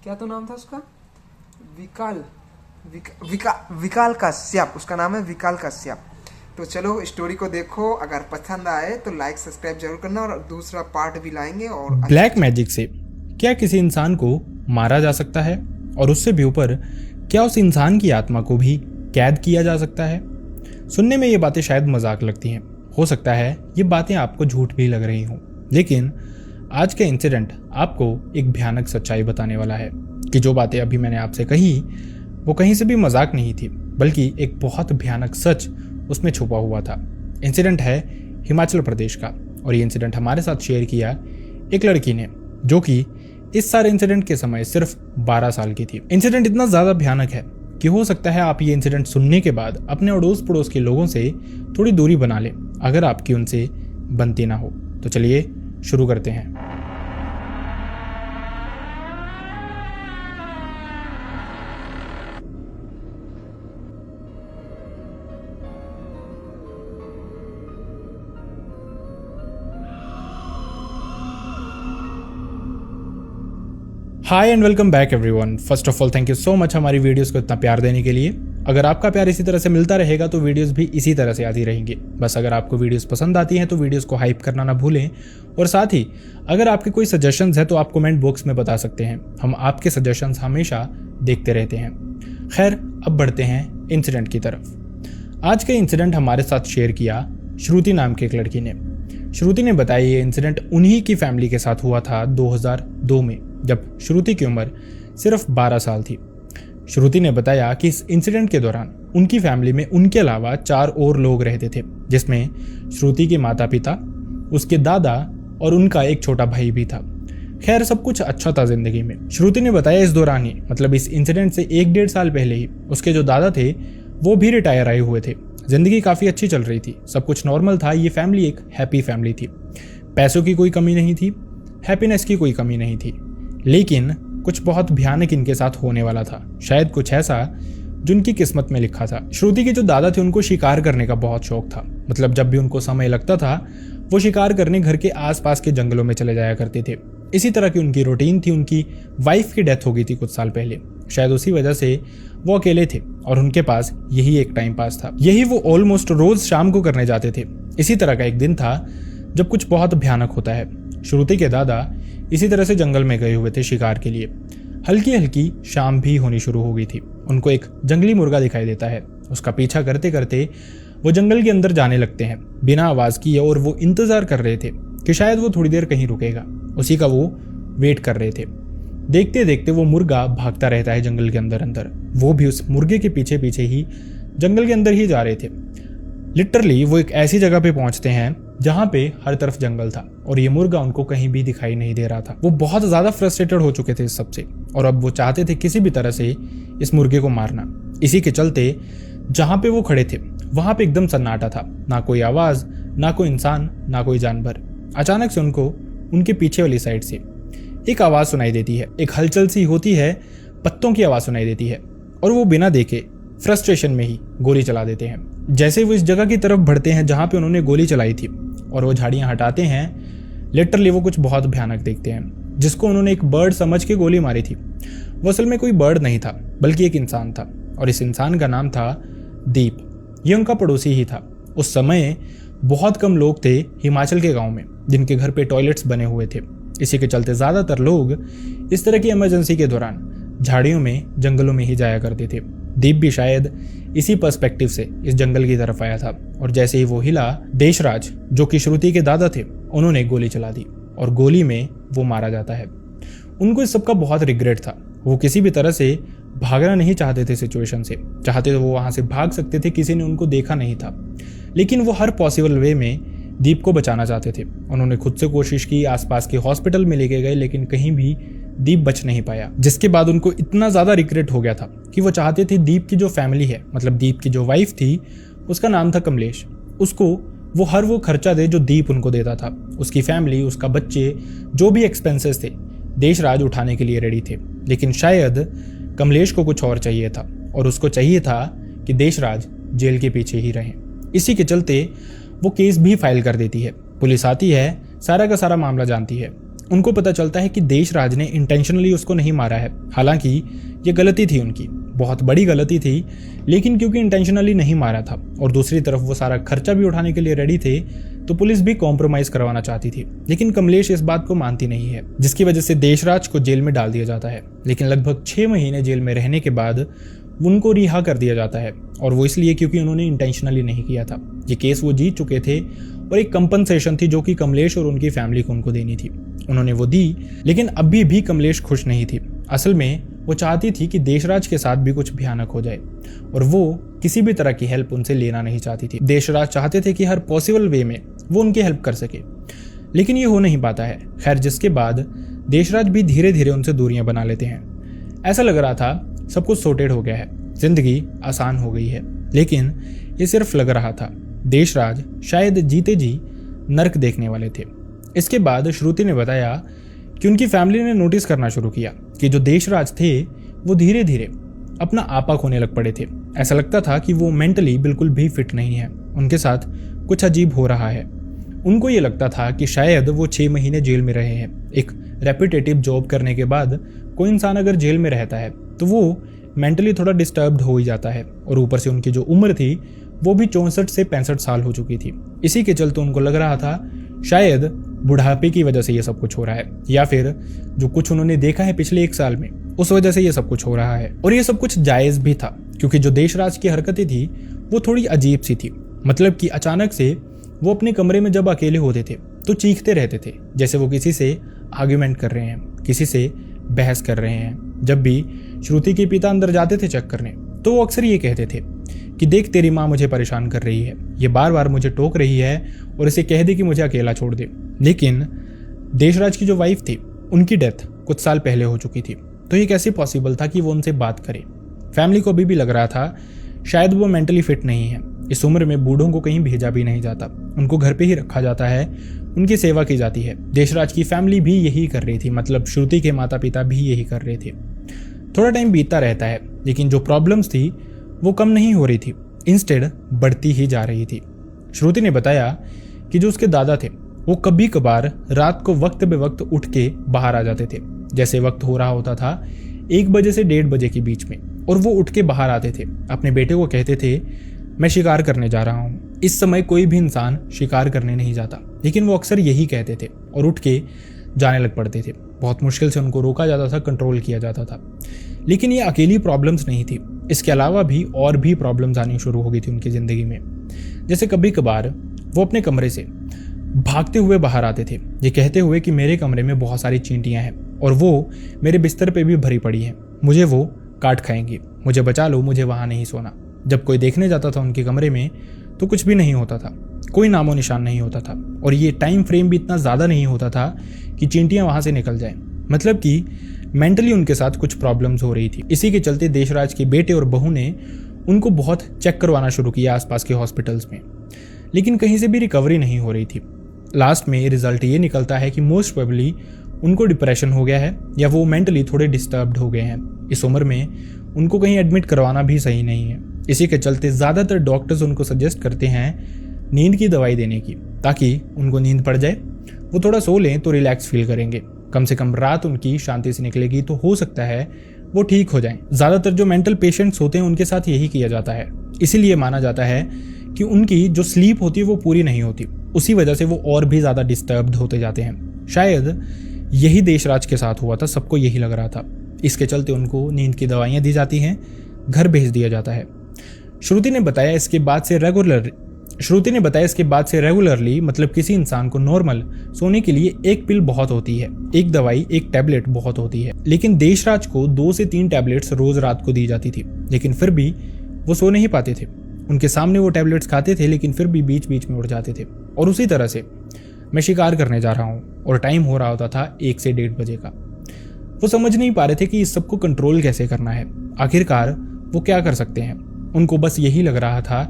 क्या तो नाम था उसका? विकाल विकाल कश्यप, उसका नाम है विकाल कश्यप। तो चलो स्टोरी को देखो, अगर पसंद आए तो लाइक सब्सक्राइब जरूर करना, और दूसरा पार्ट भी लाएंगे। और ब्लैक मैजिक से क्या किसी इंसान को मारा जा सकता है, और उससे भी ऊपर क्या उस इंसान की आत्मा को भी कैद किया जा सकता है? सुनने में ये बातें शायद मजाक लगती हैं, हो सकता है ये बातें आपको झूठ भी लग रही हों, लेकिन आज का इंसिडेंट आपको एक भयानक सच्चाई बताने वाला है कि जो बातें अभी मैंने आपसे कही वो कहीं से भी मजाक नहीं थी, बल्कि एक बहुत भयानक सच उसमें छुपा हुआ था। इंसिडेंट है हिमाचल प्रदेश का, और ये इंसिडेंट हमारे साथ शेयर किया एक लड़की ने, जो कि इस सारे इंसिडेंट के समय सिर्फ 12 साल की थी। इंसिडेंट इतना ज़्यादा भयानक है कि हो सकता है आप ये इंसिडेंट सुनने के बाद अपने अड़ोस पड़ोस के लोगों से थोड़ी दूरी बना लें, अगर आपकी उनसे बनती ना हो। तो चलिए शुरू करते हैं। Hi and welcome back everyone. First of all thank you so much हमारी वीडियोस को इतना प्यार देने के लिए। अगर आपका प्यार इसी तरह से मिलता रहेगा तो वीडियोस भी इसी तरह से आती रहेंगी। बस अगर आपको वीडियोस पसंद आती हैं तो वीडियोस को हाइप करना ना भूलें, और साथ ही अगर आपके कोई सजेशंस है तो आप कमेंट बॉक्स में बता सकते हैं, हम आपके सजेशंस हमेशा देखते रहते हैं। खैर, अब बढ़ते हैं इंसिडेंट की तरफ। आज का इंसिडेंट हमारे साथ शेयर किया श्रुति नाम की एक लड़की ने। श्रुति ने बताया ये इंसिडेंट उन्हीं की फैमिली के साथ हुआ था 2002 में, जब श्रुति की उम्र सिर्फ 12 साल थी। श्रुति ने बताया कि इस इंसिडेंट के दौरान उनकी फैमिली में उनके अलावा 4 और लोग रहते थे, जिसमें श्रुति के माता पिता, उसके दादा और उनका एक छोटा भाई भी था। खैर, सब कुछ अच्छा था जिंदगी में। श्रुति ने बताया इस दौरान ही, मतलब इस इंसिडेंट से 1-1.5 साल पहले ही, उसके जो दादा थे वो भी रिटायर आए हुए थे। जिंदगी काफ़ी अच्छी चल रही थी, सब कुछ नॉर्मल था। ये फैमिली एक हैप्पी फैमिली थी, पैसों की कोई कमी नहीं थी, हैप्पीनेस की कोई कमी नहीं थी। लेकिन कुछ बहुत भयानक इनके साथ होने वाला था, शायद कुछ ऐसा जो उनकी किस्मत में लिखा था। श्रुति के जो दादा थे उनको शिकार करने का बहुत शौक था, मतलब जब भी उनको समय लगता था वो शिकार करने घर के आसपास के जंगलों में चले जाया करते थे। इसी तरह की उनकी रूटीन थी। उनकी वाइफ की डेथ हो गई थी कुछ साल पहले, शायद उसी वजह से वो अकेले थे और उनके पास यही एक टाइम पास था। यही वो ऑलमोस्ट रोज शाम को करने जाते थे। इसी तरह का एक दिन था जब कुछ बहुत भयानक होता है। श्रुति के दादा इसी तरह से जंगल में गए हुए थे शिकार के लिए। हल्की हल्की शाम भी होनी शुरू हो गई थी। उनको एक जंगली मुर्गा दिखाई देता है। उसका पीछा करते करते वो जंगल के अंदर जाने लगते हैं बिना आवाज किए, और वो इंतजार कर रहे थे कि शायद वो थोड़ी देर कहीं रुकेगा। उसी का वो वेट कर रहे थे। देखते देखते वो मुर्गा भागता रहता है जंगल के अंदर अंदर। वो भी उस मुर्गे के पीछे पीछे ही जंगल के अंदर ही जा रहे थे। लिटरली वो एक ऐसी जगह पे पहुंचते हैं जहां पे हर तरफ जंगल था, और ये मुर्गा उनको कहीं भी दिखाई नहीं दे रहा था। वो बहुत ज्यादा फ्रस्ट्रेटेड हो चुके थे इस सबसे, और अब वो चाहते थे किसी भी तरह से इस मुर्गे को मारना। इसी के चलते जहां पे वो खड़े थे वहां पे एकदम सन्नाटा था, ना कोई आवाज, ना कोई इंसान, ना कोई जानवर। अचानक से उनको उनके पीछे वाली साइड से एक आवाज सुनाई देती है। एक हलचल सी होती है, पत्तों की आवाज सुनाई देती है, और वो बिना देखे फ्रस्ट्रेशन में ही गोली चला देते हैं। जैसे वो इस जगह की तरफ बढ़ते हैं जहां पे उन्होंने गोली चलाई थी, और वो झाड़ियां हटाते हैं, लिटरली वो कुछ बहुत भयानक देखते हैं। जिसको उन्होंने एक बर्ड समझ के गोली मारी थी, वो असल में कोई बर्ड नहीं था, बल्कि एक इंसान था, और इस इंसान का नाम था दीप। ये उनका पड़ोसी ही था। उस समय बहुत कम लोग थे हिमाचल के गाँव में जिनके घर पे टॉयलेट्स बने हुए थे। इसी के चलते ज़्यादातर लोग इस तरह की इमरजेंसी के दौरान झाड़ियों में, जंगलों में ही जाया करते थे। दीप भी शायद इसी पर्सपेक्टिव से इस जंगल की तरफ आया था, और जैसे ही वो हिला, देशराज जो कि श्रुति के दादा थे, उन्होंने गोली चला दी, और गोली में वो मारा जाता है। उनको इस सब का बहुत रिग्रेट था। वो किसी भी तरह से भागना नहीं चाहते थे सिचुएशन से। चाहते तो वो वहाँ से भाग सकते थे, किसी ने उनको देखा नहीं था, लेकिन वो हर पॉसिबल वे में दीप को बचाना चाहते थे। उन्होंने खुद से कोशिश की, आसपास के हॉस्पिटल में लेके गए, लेकिन कहीं भी दीप बच नहीं पाया। जिसके बाद उनको इतना ज़्यादा रिग्रेट हो गया था कि वो चाहते थे दीप की जो फैमिली है, मतलब दीप की जो वाइफ थी, उसका नाम था कमलेश, उसको वो हर वो खर्चा दे जो दीप उनको देता था। उसकी फैमिली, उसका बच्चे, जो भी एक्सपेंसेस थे, देशराज उठाने के लिए रेडी थे। लेकिन शायद कमलेश को कुछ और चाहिए था, और उसको चाहिए था कि देशराज जेल के पीछे ही रहें। इसी के चलते वो केस भी फाइल कर देती है। पुलिस आती है, सारा का सारा मामला जानती है। उनको पता चलता है कि देशराज ने इंटेंशनली उसको नहीं मारा है। हालांकि ये गलती थी उनकी, बहुत बड़ी गलती थी, लेकिन क्योंकि इंटेंशनली नहीं मारा था और दूसरी तरफ वो सारा खर्चा भी उठाने के लिए रेडी थे, तो पुलिस भी कॉम्प्रोमाइज करवाना चाहती थी। लेकिन कमलेश इस बात को मानती नहीं है, जिसकी वजह से देशराज को जेल में डाल दिया जाता है। लेकिन लगभग 6 महीने जेल में रहने के बाद उनको रिहा कर दिया जाता है, और वो इसलिए क्योंकि उन्होंने इंटेंशनली नहीं किया था। ये केस वो जीत चुके थे और एक कंपनसेशन थी जो कि कमलेश और उनकी फैमिली को उनको देनी थी। उन्होंने वो दी, लेकिन अभी भी कमलेश खुश नहीं थी। असल में वो चाहती थी कि देशराज के साथ भी कुछ भयानक हो जाए, और वो किसी भी तरह की हेल्प उनसे लेना नहीं चाहती थी। देशराज चाहते थे कि हर पॉसिबल वे में वो उनकी हेल्प कर सके, लेकिन ये हो नहीं पाता है। खैर, जिसके बाद देशराज भी धीरे धीरे उनसे दूरियां बना लेते हैं। ऐसा लग रहा था सब कुछ सॉर्टेड हो गया है, जिंदगी आसान हो गई है, लेकिन ये सिर्फ लग रहा था। देशराज शायद जीते जी नर्क देखने वाले थे। इसके बाद श्रुति ने बताया कि उनकी फैमिली ने नोटिस करना शुरू किया कि जो देशराज थे वो धीरे धीरे अपना आपा खोने लग पड़े थे। ऐसा लगता था कि वो मेंटली बिल्कुल भी फिट नहीं है, उनके साथ कुछ अजीब हो रहा है। उनको ये लगता था कि शायद वो 6 महीने जेल में रहे हैं। एक रेपिटेटिव जॉब करने के बाद कोई इंसान अगर जेल में रहता है तो वो मेंटली थोड़ा डिस्टर्ब्ड हो ही जाता है, और ऊपर से उनकी जो उम्र थी वो भी 64 से 65 साल हो चुकी थी। इसी के चलते उनको लग रहा था शायद बुढ़ापे की वजह से ये सब कुछ हो रहा है, या फिर जो कुछ उन्होंने देखा है पिछले 1 साल में उस वजह से ये सब कुछ हो रहा है। और ये सब कुछ जायज भी था, क्योंकि जो देशराज की हरकतें थी वो थोड़ी अजीब सी थी। मतलब कि अचानक से वो अपने कमरे में जब अकेले होते थे तो चीखते रहते थे, जैसे वो किसी से आर्ग्यूमेंट कर रहे हैं, किसी से बहस कर रहे हैं। जब भी श्रुति के पिता अंदर जाते थे चेक करने, तो वो अक्सर ये कहते थे कि देख, तेरी माँ मुझे परेशान कर रही है, ये बार बार मुझे टोक रही है, और इसे कह दे कि मुझे अकेला छोड़ दे। लेकिन देशराज की जो वाइफ थी उनकी डेथ कुछ साल पहले हो चुकी थी, तो ये कैसे पॉसिबल था कि वो उनसे बात करे। फैमिली को अभी भी लग रहा था शायद वो मेंटली फिट नहीं है। इस उम्र में बूढ़ों को कहीं भेजा भी नहीं जाता, उनको घर पे ही रखा जाता है, उनकी सेवा की जाती है। देशराज की फैमिली भी यही कर रही थी, मतलब श्रुति के माता पिता भी यही कर रहे थे। थोड़ा टाइम बीतता रहता है, लेकिन जो प्रॉब्लम्स थी वो कम नहीं हो रही थी, इंस्टेड बढ़ती ही जा रही थी। श्रुति ने बताया कि जो उसके दादा थे वो कभी कभार रात को वक्त बे वक्त उठ के बाहर आ जाते थे। जैसे वक्त हो रहा होता था 1 बजे से 1:30 बजे के बीच में, और वो उठ के बाहर आते थे। अपने बेटे को कहते थे, मैं शिकार करने जा रहा हूँ। इस समय कोई भी इंसान शिकार करने नहीं जाता, लेकिन वो अक्सर यही कहते थे और उठ के जाने लग पड़ते थे। बहुत मुश्किल से उनको रोका जाता था, कंट्रोल किया जाता था। लेकिन ये अकेली प्रॉब्लम्स नहीं थी, इसके अलावा भी और भी प्रॉब्लम्स आनी शुरू हो गई थी उनकी ज़िंदगी में। जैसे कभी कभार वो अपने कमरे से भागते हुए बाहर आते थे, ये कहते हुए कि मेरे कमरे में बहुत सारी चींटियां हैं और वो मेरे बिस्तर पे भी भरी पड़ी हैं, मुझे वो काट खाएंगी, मुझे बचा लो, मुझे वहाँ नहीं सोना। जब कोई देखने जाता था उनके कमरे में तो कुछ भी नहीं होता था, कोई नामो निशान नहीं होता था, और ये टाइम फ्रेम भी इतना ज़्यादा नहीं होता था कि चींटियां वहाँ से निकल जाएं। मतलब कि मेंटली उनके साथ कुछ प्रॉब्लम्स हो रही थी। इसी के चलते देशराज के बेटे और बहू ने उनको बहुत चेक करवाना शुरू किया आसपास के हॉस्पिटल्स में, लेकिन कहीं से भी रिकवरी नहीं हो रही थी। लास्ट में रिजल्ट ये निकलता है कि मोस्ट प्रोबेबली उनको डिप्रेशन हो गया है, या वो मेंटली थोड़े डिस्टर्ब्ड हो गए हैं। इस उम्र में उनको कहीं एडमिट करवाना भी सही नहीं है। इसी के चलते ज़्यादातर डॉक्टर्स उनको सजेस्ट करते हैं नींद की दवाई देने की, ताकि उनको नींद पड़ जाए, वो थोड़ा सो लें तो रिलैक्स फील करेंगे, कम से कम रात उनकी शांति से निकलेगी, तो हो सकता है वो ठीक हो जाएं। ज़्यादातर जो मेंटल पेशेंट्स होते हैं उनके साथ यही किया जाता है। इसीलिए माना जाता है कि उनकी जो स्लीप होती है वो पूरी नहीं होती, उसी वजह से वो और भी ज़्यादा डिस्टर्ब्ड होते जाते हैं। शायद यही देशराज के साथ हुआ था, सबको यही लग रहा था। इसके चलते उनको नींद की दवाइयाँ दी जाती हैं, घर भेज दिया जाता है। श्रुति ने बताया इसके बाद से रेगुलरली मतलब किसी इंसान को नॉर्मल सोने के लिए 1 पिल बहुत होती है, 1 दवाई 1 टैबलेट बहुत होती है। लेकिन देशराज को 2 से 3 टैबलेट्स रोज रात को दी जाती थी, लेकिन फिर भी वो सो नहीं पाते थे। उनके सामने वो टैबलेट्स खाते थे, लेकिन फिर भी बीच बीच में उठ जाते थे। और उसी तरह से मैं शिकार करने जा रहा हूँ, और टाइम हो रहा होता था 1 से 1:30 बजे का। वो समझ नहीं पा रहे थे कि इस सबको कंट्रोल कैसे करना है, आखिरकार वो क्या कर सकते हैं। उनको बस यही लग रहा था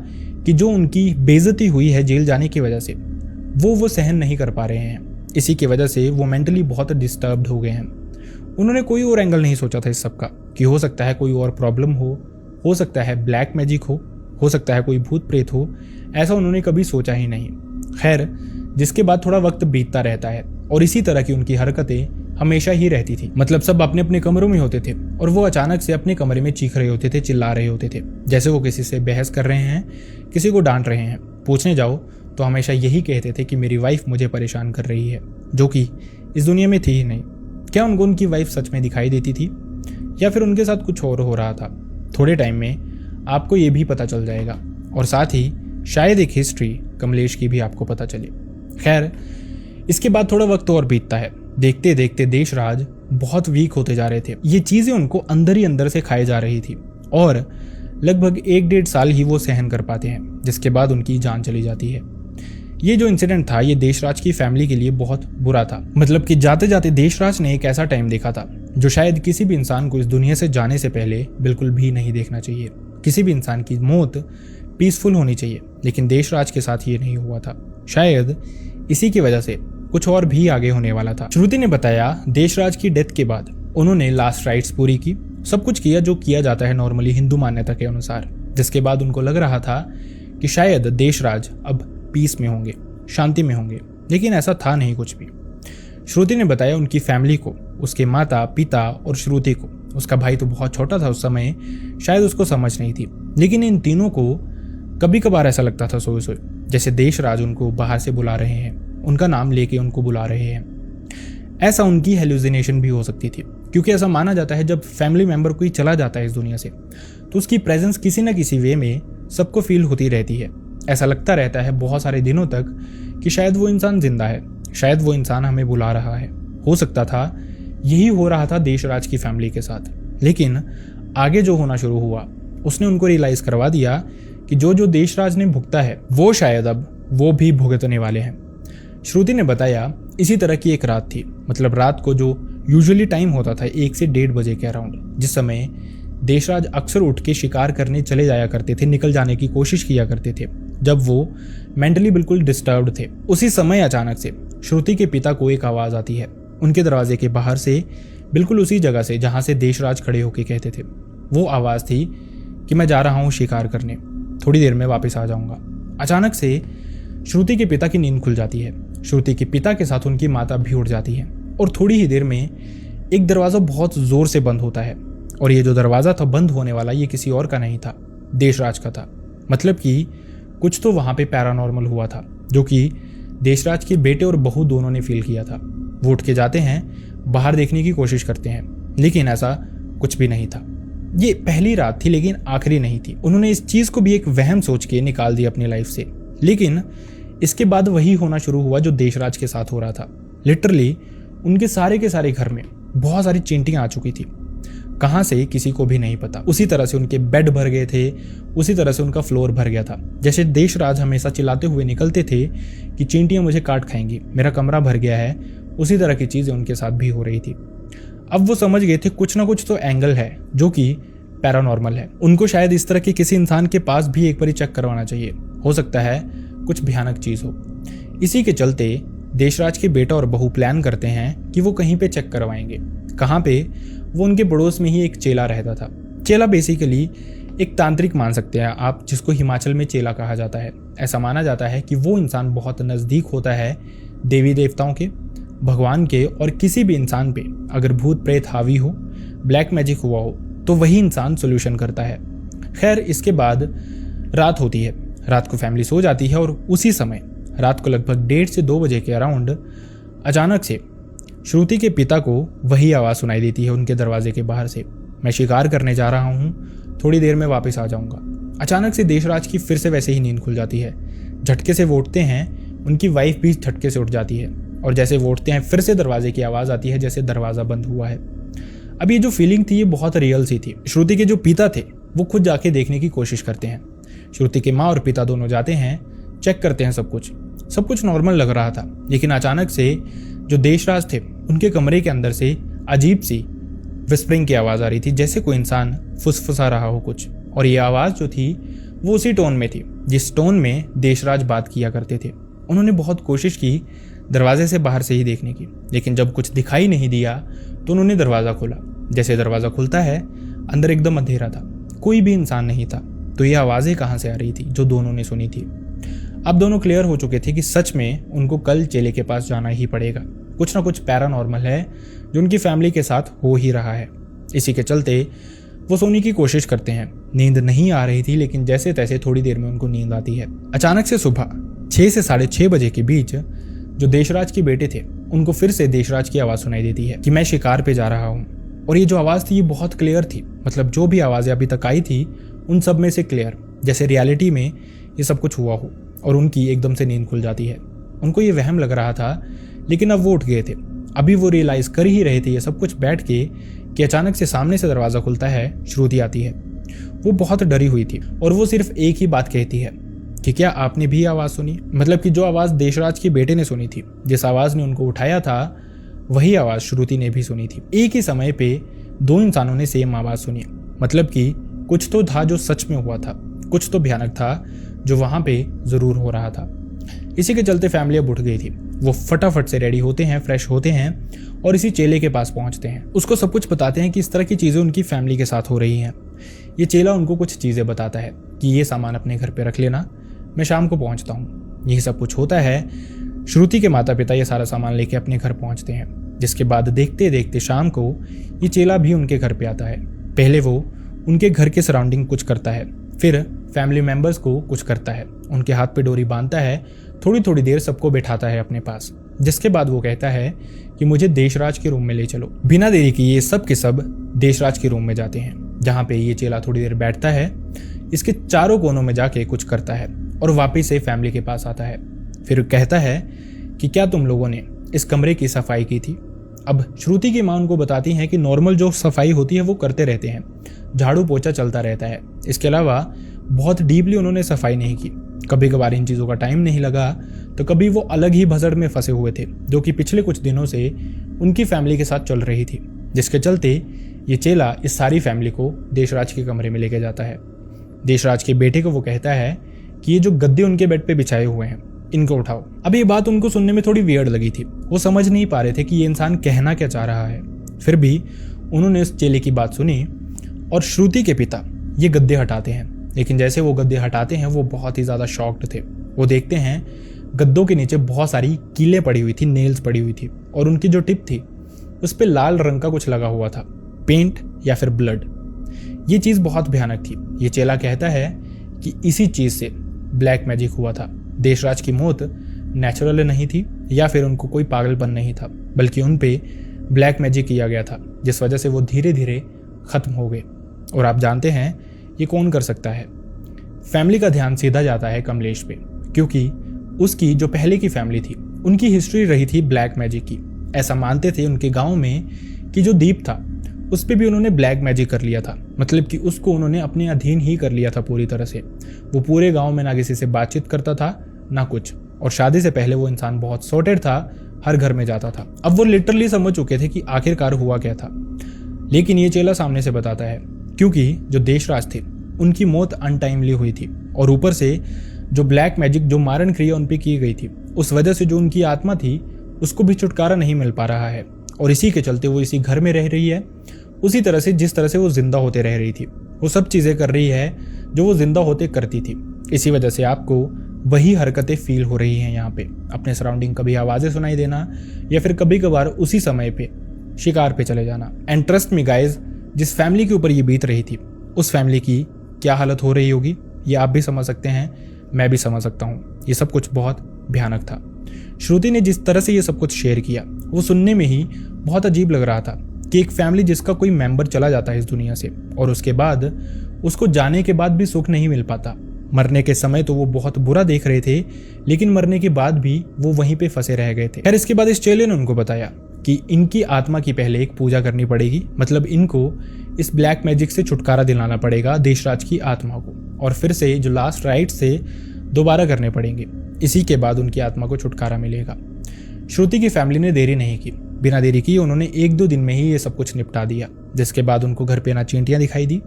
कि जो उनकी बेइज्जती हुई है जेल जाने की वजह से, वो सहन नहीं कर पा रहे हैं। इसी की वजह से वो मेंटली बहुत डिस्टर्ब्ड हो गए हैं। उन्होंने कोई और एंगल नहीं सोचा था इस सब का, कि हो सकता है कोई और प्रॉब्लम हो सकता है ब्लैक मैजिक हो सकता है कोई भूत प्रेत हो, ऐसा उन्होंने कभी सोचा ही नहीं। खैर, जिसके बाद थोड़ा वक्त बीतता रहता है और इसी तरह की उनकी हरकतें हमेशा ही रहती थी। मतलब सब अपने अपने कमरों में होते थे और वो अचानक से अपने कमरे में चीख रहे होते थे, चिल्ला रहे होते थे, जैसे वो किसी से बहस कर रहे हैं, किसी को डांट रहे हैं। पूछने जाओ तो हमेशा यही कहते थे कि मेरी वाइफ मुझे परेशान कर रही है, जो कि इस दुनिया में थी ही नहीं। क्या उनको उनकी वाइफ सच में दिखाई देती थी या फिर उनके साथ कुछ और हो रहा था? थोड़े टाइम में आपको ये भी पता चल जाएगा और साथ ही शायद एक हिस्ट्री कमलेश की भी आपको पता चले। खैर, इसके बाद थोड़ा वक्त और बीतता है। देखते देखते देशराज बहुत वीक होते जा रहे थे। ये चीजें उनको अंदर ही अंदर से खाई जा रही थी और लगभग 1-1.5 साल ही वो सहन कर पाते हैं, जिसके बाद उनकी जान चली जाती है। ये जो इंसिडेंट था ये देशराज की फैमिली के लिए बहुत बुरा था। मतलब कि जाते जाते देशराज ने एक ऐसा टाइम देखा था जो शायद किसी भी इंसान को इस दुनिया से जाने से पहले बिल्कुल भी नहीं देखना चाहिए। किसी भी इंसान की मौत पीसफुल होनी चाहिए, लेकिन देशराज के साथ ये नहीं हुआ था। शायद इसी की वजह से कुछ और भी आगे होने वाला था। श्रुति ने बताया देशराज की डेथ के बाद उन्होंने लास्ट राइट्स पूरी की, सब कुछ किया जो किया जाता है नॉर्मली हिंदू मान्यता के अनुसार, जिसके बाद उनको लग रहा था कि शायद देशराज अब पीस में होंगे, शांति में होंगे, लेकिन ऐसा था नहीं कुछ भी। श्रुति ने बताया उनकी फैमिली को, उसके माता पिता और श्रुति को, उसका भाई तो बहुत छोटा था उस समय, शायद उसको समझ नहीं थी, लेकिन इन तीनों को कभी कभार ऐसा लगता था सोए सोए जैसे देशराज उनको बाहर से बुला रहे हैं, उनका नाम लेके उनको बुला रहे हैं। ऐसा उनकी हेलुसिनेशन भी हो सकती थी, क्योंकि ऐसा माना जाता है जब फैमिली मेंबर कोई चला जाता है इस दुनिया से तो उसकी प्रेजेंस किसी न किसी वे में सबको फील होती रहती है। ऐसा लगता रहता है बहुत सारे दिनों तक कि शायद वो इंसान जिंदा है, शायद वो इंसान हमें बुला रहा है। हो सकता था यही हो रहा था देशराज की फैमिली के साथ, लेकिन आगे जो होना शुरू हुआ उसने उनको रियलाइज करवा दिया कि जो देशराज ने भुगता है वो शायद अब वो भी भुगतने वाले हैं। श्रुति ने बताया इसी तरह की एक रात थी, मतलब रात को जो यूजुअली टाइम होता था 1 से 1:30 बजे के अराउंड, जिस समय देशराज अक्सर उठ के शिकार करने चले जाया करते थे, निकल जाने की कोशिश किया करते थे जब वो मेंटली बिल्कुल डिस्टर्ब्ड थे। उसी समय अचानक से श्रुति के पिता को एक आवाज़ आती है उनके दरवाजे के बाहर से, बिल्कुल उसी जगह से जहाँ से देशराज खड़े होके कहते थे। वो आवाज़ थी कि मैं जा रहा हूँ शिकार करने, थोड़ी देर में वापस आ जाऊँगा। अचानक से श्रुति के पिता की नींद खुल जाती है। श्रुति के पिता के साथ उनकी माता भी उठ जाती है और थोड़ी ही देर में एक दरवाज़ा बहुत ज़ोर से बंद होता है और ये जो दरवाज़ा था बंद होने वाला ये किसी और का नहीं था, देशराज का था। मतलब कि कुछ तो वहाँ पे पैरानॉर्मल हुआ था जो कि देशराज के बेटे और बहू दोनों ने फील किया था। वो उठ के जाते हैं, बाहर देखने की कोशिश करते हैं, लेकिन ऐसा कुछ भी नहीं था। ये पहली रात थी लेकिन आखिरी नहीं थी। उन्होंने इस चीज़ को भी एक वहम सोच के निकाल दिया अपनी लाइफ से, लेकिन इसके बाद वही होना शुरू हुआ जो देशराज के साथ हो रहा था। लिटरली उनके सारे के सारे घर में बहुत सारी चींटियां आ चुकी थी, कहाँ से किसी को भी नहीं पता। उसी तरह से उनके बेड भर गए थे, उसी तरह से उनका फ्लोर भर गया था। जैसे देशराज हमेशा चिल्लाते हुए निकलते थे कि चींटियां मुझे काट खाएंगी, मेरा कमरा भर गया है, उसी तरह की चीज़ें उनके साथ भी हो रही थी। अब वो समझ गए थे कुछ ना कुछ तो एंगल है जो कि पैरानॉर्मल है। उनको शायद इस तरह के किसी इंसान के पास भी एक बार चेक करवाना चाहिए, हो सकता है कुछ भयानक चीज़ हो। इसी के चलते देशराज के बेटा और बहू प्लान करते हैं कि वो कहीं पे चेक करवाएंगे। कहाँ पे? वो उनके पड़ोस में ही एक चेला रहता था। चेला बेसिकली एक तांत्रिक मान सकते हैं आप, जिसको हिमाचल में चेला कहा जाता है। ऐसा माना जाता है कि वो इंसान बहुत नज़दीक होता है देवी देवताओं के, भगवान के, और किसी भी इंसान पे अगर भूत प्रेत हावी हो, ब्लैक मैजिक हुआ हो तो वही इंसान सोल्यूशन करता है। खैर, इसके बाद रात होती है, रात को फैमिली सो जाती है और उसी समय रात को लगभग 1:30 से 2 बजे के अराउंड अचानक से श्रुति के पिता को वही आवाज़ सुनाई देती है उनके दरवाजे के बाहर से, मैं शिकार करने जा रहा हूँ, थोड़ी देर में वापस आ जाऊँगा। अचानक से देशराज की फिर से वैसे ही नींद खुल जाती है। झटके से वो उठते हैं, उनकी वाइफ भी झटके से उठ जाती है और जैसे वो उठते हैं फिर से दरवाजे की आवाज़ आती है जैसे दरवाज़ा बंद हुआ है। अब ये जो फीलिंग थी ये बहुत रियल सी थी। श्रुति के जो पिता थे वो खुद जाके देखने की कोशिश करते हैं। श्रुति के माँ और पिता दोनों जाते हैं, चेक करते हैं, सब कुछ नॉर्मल लग रहा था। लेकिन अचानक से जो देशराज थे उनके कमरे के अंदर से अजीब सी विस्परिंग की आवाज़ आ रही थी, जैसे कोई इंसान फुसफुसा रहा हो कुछ। और ये आवाज़ जो थी वो उसी टोन में थी जिस टोन में देशराज बात किया करते थे। उन्होंने बहुत कोशिश की दरवाजे से बाहर से ही देखने की, लेकिन जब कुछ दिखाई नहीं दिया तो उन्होंने दरवाज़ा खोला। जैसे दरवाज़ा खुलता है अंदर एकदम अंधेरा था, कोई भी इंसान नहीं था। तो ये आवाज़ें कहाँ से आ रही थी जो दोनों ने सुनी थी? अब दोनों क्लियर हो चुके थे कि सच में उनको कल चेले के पास जाना ही पड़ेगा। कुछ ना कुछ पैरानॉर्मल है जो उनकी फैमिली के साथ हो ही रहा है। इसी के चलते वो सोने की कोशिश करते हैं। नींद नहीं आ रही थी, लेकिन जैसे तैसे थोड़ी देर में उनको नींद आती है। अचानक से सुबह 6 से 6:30 बजे के बीच जो देशराज के बेटे थे उनको फिर से देशराज की आवाज़ सुनाई देती है कि मैं शिकार पे जा रहा हूँ। और ये जो आवाज़ थी ये बहुत क्लियर थी, मतलब जो भी आवाज़ें अभी तक आई थी उन सब में से क्लियर, जैसे रियलिटी में ये सब कुछ हुआ हो। और उनकी एकदम से नींद खुल जाती है। उनको ये वहम लग रहा था, लेकिन अब वो उठ गए थे। अभी वो रियलाइज़ कर ही रहे थे ये सब कुछ बैठ के कि अचानक से सामने से दरवाज़ा खुलता है, श्रुति आती है। वो बहुत डरी हुई थी और वो सिर्फ एक ही बात कहती है कि क्या आपने भी आवाज़ सुनी? मतलब कि जो आवाज़ देशराज के बेटे ने सुनी थी, जिस आवाज़ ने उनको उठाया था, वही आवाज़ श्रुति ने भी सुनी थी। एक ही समय पे दो इंसानों ने सेम आवाज़ सुनी। मतलब कि कुछ तो था जो सच में हुआ था, कुछ तो भयानक था जो वहाँ पे ज़रूर हो रहा था। इसी के चलते फैमिली अब उठ गई थी। वो फटाफट से रेडी होते हैं, फ्रेश होते हैं और इसी चेले के पास पहुँचते हैं। उसको सब कुछ बताते हैं कि इस तरह की चीज़ें उनकी फैमिली के साथ हो रही हैं। ये चेला उनको कुछ चीज़ें बताता है कि ये सामान अपने घर पे रख लेना, मैं शाम को पहुँचता हूँ। यही सब कुछ होता है। श्रुति के माता पिता ये सारा सामान लेके अपने घर पहुँचते हैं, जिसके बाद देखते देखते शाम को ये चेला भी उनके घर पे आता है। पहले वो उनके घर के सराउंडिंग कुछ करता है, फिर फैमिली मेंबर्स को कुछ करता है, उनके हाथ पे डोरी बांधता है, थोड़ी थोड़ी देर सबको बैठाता है अपने पास, जिसके बाद वो कहता है कि मुझे देशराज के रूम में ले चलो। बिना देरी की ये सब के सब देशराज के रूम में जाते हैं, जहाँ पे ये चेला थोड़ी देर बैठता है, इसके चारों कोनों में जाके कुछ करता है और वापस से फैमिली के पास आता है। फिर कहता है कि क्या तुम लोगों ने इस कमरे की सफाई की थी? अब श्रुति की माँ उनको बताती हैं कि नॉर्मल जो सफाई होती है वो करते रहते हैं, झाड़ू पोछा चलता रहता है। इसके अलावा बहुत डीपली उन्होंने सफाई नहीं की। कभी कभार इन चीज़ों का टाइम नहीं लगा, तो कभी वो अलग ही भसड़ में फंसे हुए थे, जो कि पिछले कुछ दिनों से उनकी फैमिली के साथ चल रही थी, जिसके चलते ये चेला इस सारी फैमिली को देशराज के कमरे में लेके जाता है। देशराज के बेटे को वो कहता है कि ये जो गद्दे उनके बेड पे बिछाए हुए हैं, इनको उठाओ। अब ये बात उनको सुनने में थोड़ी वियर्ड लगी थी। वो समझ नहीं पा रहे थे कि ये इंसान कहना क्या चाह रहा है। फिर भी उन्होंने उस चेले की बात सुनी और श्रुति के पिता ये गद्दे हटाते हैं। लेकिन जैसे वो गद्दे हटाते हैं, वो बहुत ही ज़्यादा शॉक्ड थे। वो देखते हैं गद्दों के नीचे बहुत सारी कीलें पड़ी हुई थी, नेल्स पड़ी हुई थी, और उनकी जो टिप थी उस पर लाल रंग का कुछ लगा हुआ था, पेंट या फिर ब्लड। ये चीज़ बहुत भयानक थी। ये चेला कहता है कि इसी चीज़ से ब्लैक मैजिक हुआ था। देशराज की मौत नेचुरल नहीं थी या फिर उनको कोई पागलपन नहीं था, बल्कि उन पे ब्लैक मैजिक किया गया था, जिस वजह से वो धीरे धीरे ख़त्म हो गए। और आप जानते हैं ये कौन कर सकता है? फैमिली का ध्यान सीधा जाता है कमलेश पे, क्योंकि उसकी जो पहले की फैमिली थी उनकी हिस्ट्री रही थी ब्लैक मैजिक की। ऐसा मानते थे उनके गांव में कि जो दीप था उस पर भी उन्होंने ब्लैक मैजिक कर लिया था, मतलब कि उसको उन्होंने अपने अधीन ही कर लिया था पूरी तरह से। वो पूरे गांव में ना किसी से बातचीत करता था ना कुछ, और शादी से पहले वो इंसान बहुत सॉर्टेड था, हर घर में जाता था। अब वो लिटरली समझ चुके थे कि आखिरकार हुआ क्या था। लेकिन ये चेला सामने से बताता है, क्योंकि जो देशराज थे उनकी मौत अनटाइमली हुई थी, और ऊपर से जो ब्लैक मैजिक जो मारण क्रिया उन पर की गई थी, उस वजह से जो उनकी आत्मा थी उसको भी छुटकारा नहीं मिल पा रहा है। और इसी के चलते वो इसी घर में रह रही है, उसी तरह से जिस तरह से वो जिंदा होते रह रही थी। वो सब चीज़ें कर रही है जो वो जिंदा होते करती थी। इसी वजह से आपको वही हरकतें फील हो रही हैं यहाँ पे। अपने सराउंडिंग कभी आवाज़ें सुनाई देना या फिर कभी कभार उसी समय पे शिकार पे चले जाना। एंड ट्रस्ट मी गाइज, जिस फैमिली के ऊपर ये बीत रही थी उस फैमिली की क्या हालत हो रही होगी ये आप भी समझ सकते हैं, मैं भी समझ सकता हूँ। ये सब कुछ बहुत भयानक था। श्रुति ने जिस तरह से ये सब कुछ शेयर किया वो सुनने में ही बहुत अजीब लग रहा था कि एक फैमिली जिसका कोई मेंबर चला जाता है इस दुनिया से, और उसके बाद उसको जाने के बाद भी सुख नहीं मिल पाता। मरने के समय तो वो बहुत बुरा देख रहे थे, लेकिन मरने के बाद भी वो वहीं पे फंसे रह गए थे। खैर, इसके बाद इस चेले ने उनको बताया कि इनकी आत्मा की पहले एक पूजा करनी पड़ेगी, मतलब इनको इस ब्लैक मैजिक से छुटकारा दिलाना पड़ेगा देशराज की आत्मा को, और फिर से जो लास्ट राइट से दोबारा करने पड़ेंगे। इसी के बाद उनकी आत्मा को छुटकारा मिलेगा। श्रुति की फैमिली ने देरी नहीं की। बिना देरी किए उन्होंने 1-2 दिन में ही ये सब कुछ निपटा दिया, जिसके बाद उनको घर पे ना चींटियां दिखाई दी,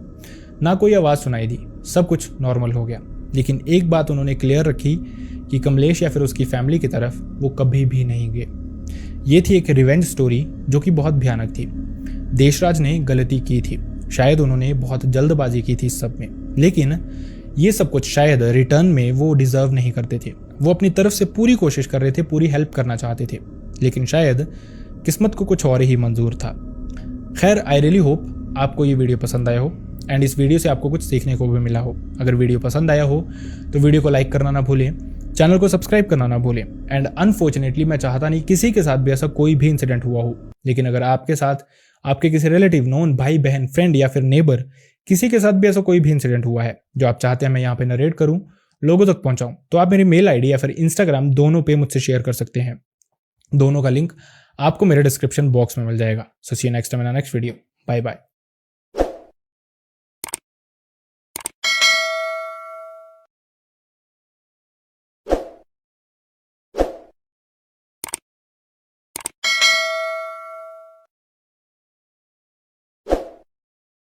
ना कोई आवाज़ सुनाई दी, सब कुछ नॉर्मल हो गया। लेकिन एक बात उन्होंने क्लियर रखी कि कमलेश या फिर उसकी फैमिली की तरफ वो कभी भी नहीं गए। ये थी एक रिवेंज स्टोरी जो कि बहुत भयानक थी। देशराज ने गलती की थी, शायद उन्होंने बहुत जल्दबाजी की थी इस सब में, लेकिन ये सब कुछ शायद रिटर्न में वो डिजर्व नहीं करते थे। वो अपनी तरफ से पूरी कोशिश कर रहे थे, पूरी हेल्प करना चाहते थे, लेकिन शायद किस्मत को कुछ और ही मंजूर था। खैर, आई रियली होप आपको ये वीडियो पसंद आया हो एंड इस वीडियो से आपको कुछ सीखने को भी मिला हो। अगर वीडियो पसंद आया हो तो वीडियो को लाइक करना ना भूलें, चैनल को सब्सक्राइब करना ना भूलें। एंड अनफॉर्चुनेटली मैं चाहता नहीं किसी के साथ भी ऐसा कोई भी इंसिडेंट हुआ हो, लेकिन अगर आपके साथ, आपके किसी रिलेटिव, नोन, भाई बहन, फ्रेंड या फिर नेबर, किसी के साथ भी ऐसा कोई भी इंसिडेंट हुआ है जो आप चाहते हैं मैं यहाँ पे नरेट करूँ, लोगों तक पहुंचाऊं, तो आप मेरी मेल आईडी या फिर इंस्टाग्राम दोनों पे मुझसे शेयर कर सकते हैं। दोनों का लिंक आपको मेरे डिस्क्रिप्शन बॉक्स में मिल जाएगा। So see you next time in next video. Bye bye.